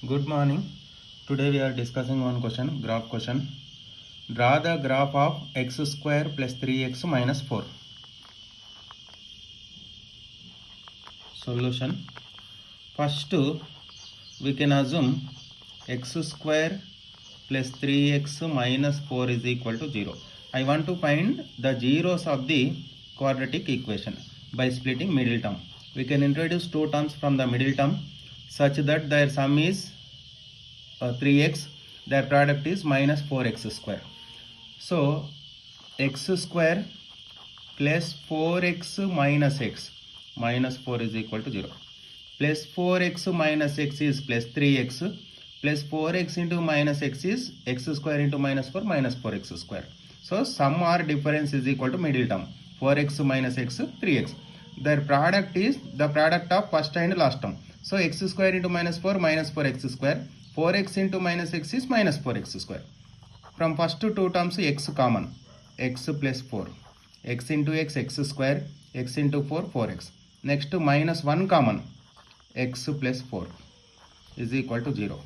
Good morning. Today we are discussing one question, graph question. Draw the graph of x square plus 3x minus 4. Solution. First, we can assume x square plus 3x minus 4 is equal to 0. I want to find the zeros of the quadratic equation by splitting middle term. We can introduce two terms from the middle term such that their sum is 3x, their product is minus 4x square. So x square plus 4x minus x minus 4 is equal to 0. Plus 4x minus x is plus 3x, plus 4x into minus x is x square into minus 4 minus 4x square. So sum or difference is equal to middle term, 4x minus x, 3x. Their product is the product of first and last term. So x square into minus 4 minus 4x square, 4x into minus x is minus 4x square. From first two terms x common, x plus 4, x into x, x square, x into 4, 4x. Next minus 1 common, x plus 4 is equal to 0.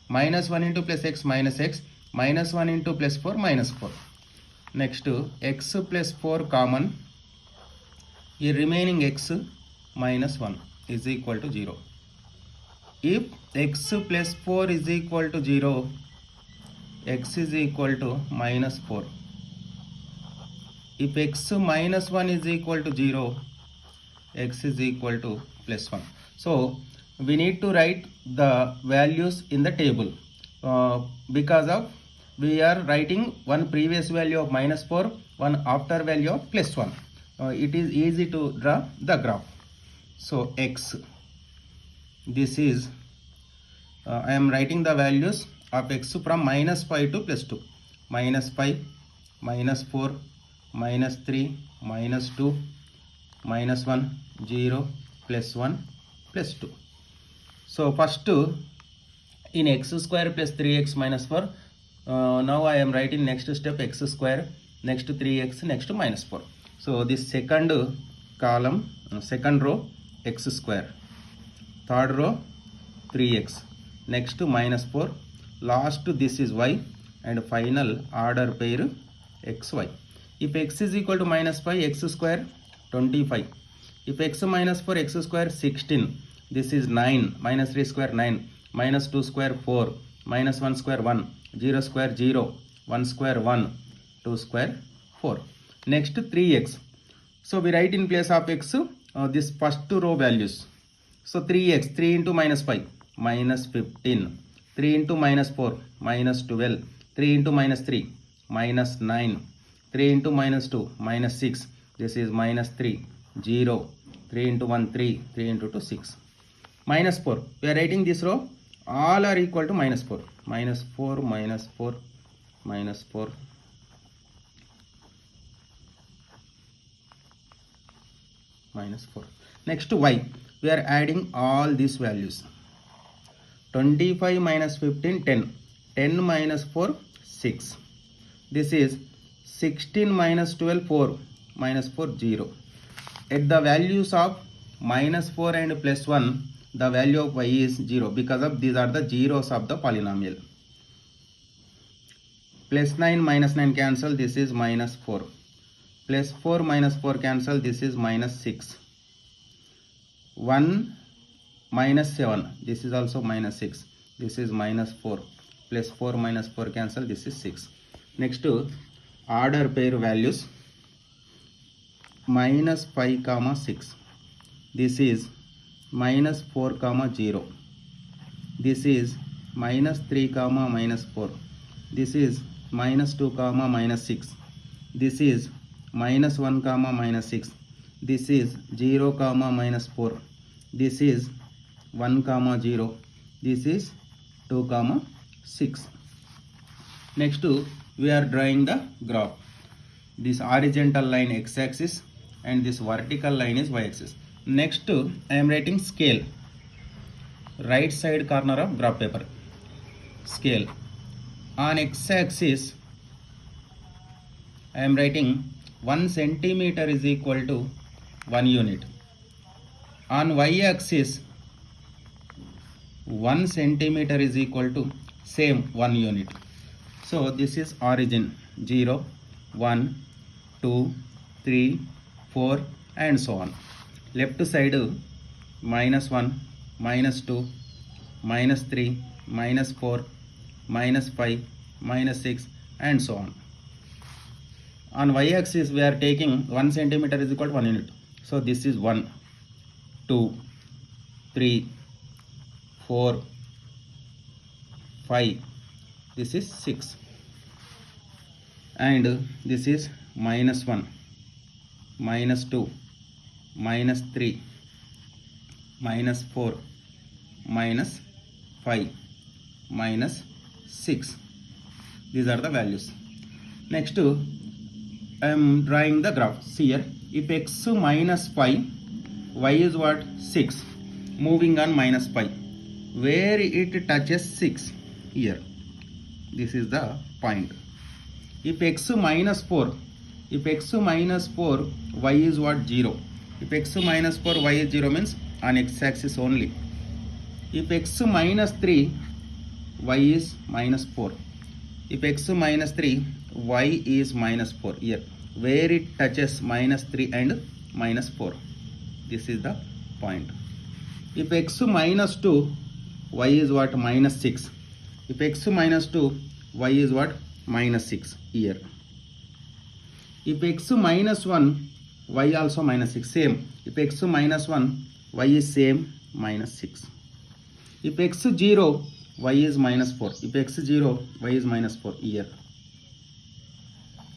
Minus 1 into plus x, minus 1 into plus 4, minus 4. Next x plus 4 common, the remaining x minus 1 is equal to 0. If x plus 4 is equal to 0, x is equal to minus 4. If x minus 1 is equal to 0, x is equal to plus 1. So we need to write the values in the table because of we are writing one previous value of minus 4, one after value of plus 1. It is easy to draw the graph. So x, this is I am writing the values of x from minus 5 to plus 2. Minus 5, minus 4, minus 3, minus 2, minus 1, 0, plus 1, plus 2. So first in x square plus 3x minus 4, now I am writing next step x square, next 3x, next minus 4. So this second column, second row x square, third row 3x, next minus 4, last this is y, and final order pair xy. If x is equal to minus 5, x square 25. If x minus 4, x square 16. This is 9, minus 3 square 9, minus 2 square 4, minus 1 square 1, 0 square 0, 1 square 1, 2 square 4. Next 3x. So we write in place of x this first two row values. So 3x, 3 into minus 5, minus 15. 3 into minus 4, minus 12. 3 into minus 3, minus 9. 3 into minus 2, minus 6. This is minus 3, 0. 3 into 1, 3. 3 into 2, 6. Minus 4. We are writing this row. All are equal to minus 4. Minus 4, minus 4, minus 4. Minus 4. Next to y. We are adding all these values. 25 minus 15, 10. 10 minus 4, 6. This is 16 minus 12, 4. Minus 4, 0. At the values of minus 4 and plus 1, the value of y is 0 because of these are the zeros of the polynomial. Plus 9 minus 9 cancel, this is minus 4. Plus 4 minus 4 cancel, this is minus 6. 1 minus 7, this is also minus 6. This is minus 4. Plus 4 minus 4 cancel, this is 6. Next to order pair values. Minus 5 comma 6. This is minus 4 comma 0. This is minus 3 comma minus 4. This is minus 2 comma minus 6. This is minus 1 comma minus 6. This is 0 comma minus 4. This is 1 comma 0. This is 2 comma 6. Next we are drawing the graph. This horizontal line x-axis and this vertical line is y-axis. Next I am writing scale. Right side corner of graph paper. Scale. On x-axis I am writing 1 centimeter is equal to 1 unit. On y-axis 1 centimeter is equal to same 1 unit. So this is origin 0, 1, 2, 3, 4 and so on. Left side minus 1, minus 2, minus 3, minus 4, minus 5, minus 6 and so on. On y-axis we are taking 1 centimeter is equal to 1 unit. So this is 1, 2, 3, 4, 5, this is 6 and this is minus 1, minus 2, minus 3, minus 4, minus 5, minus 6. These are the values. Next I am drawing the graph. See here, if x minus 5, y is what? 6, moving on minus 5, where it touches 6, here, this is the point. If x minus 4, if x minus 4, y is what? 0. If x minus 4, y is 0 means on x-axis only. If x minus 3, y is minus 4. If x minus 3, y is minus 4, here, where it touches minus 3 and minus 4. This is the point. If x minus 2, y is what? Minus 6. If x minus 2, y is what? Minus 6, here. If x minus 1, y also minus 6, same. If x minus 1, y is same, minus 6. If x 0, y is minus 4. If x 0, y is minus 4, here.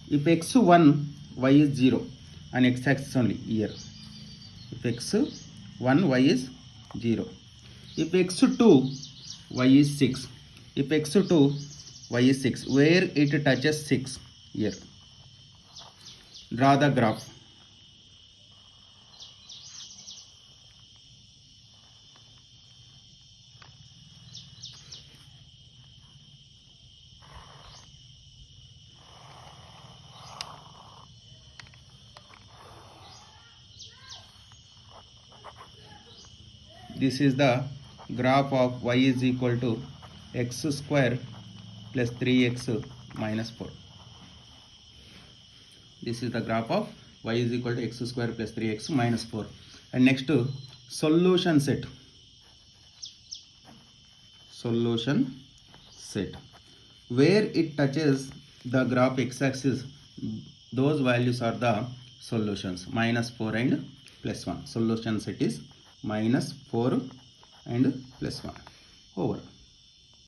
If x 1, y is 0, on x-axis only, here. If x 1, y is 0. If x 2, y is 6. If x 2, y is 6, where it touches 6, here. Draw the graph. This is the graph of y is equal to x square plus 3x minus 4. This is the graph of y is equal to x square plus 3x minus 4. And next solution set. Solution set. Where it touches the graph x-axis, those values are the solutions, minus 4 and plus 1. Solution set is minus 4 and plus 1. Over.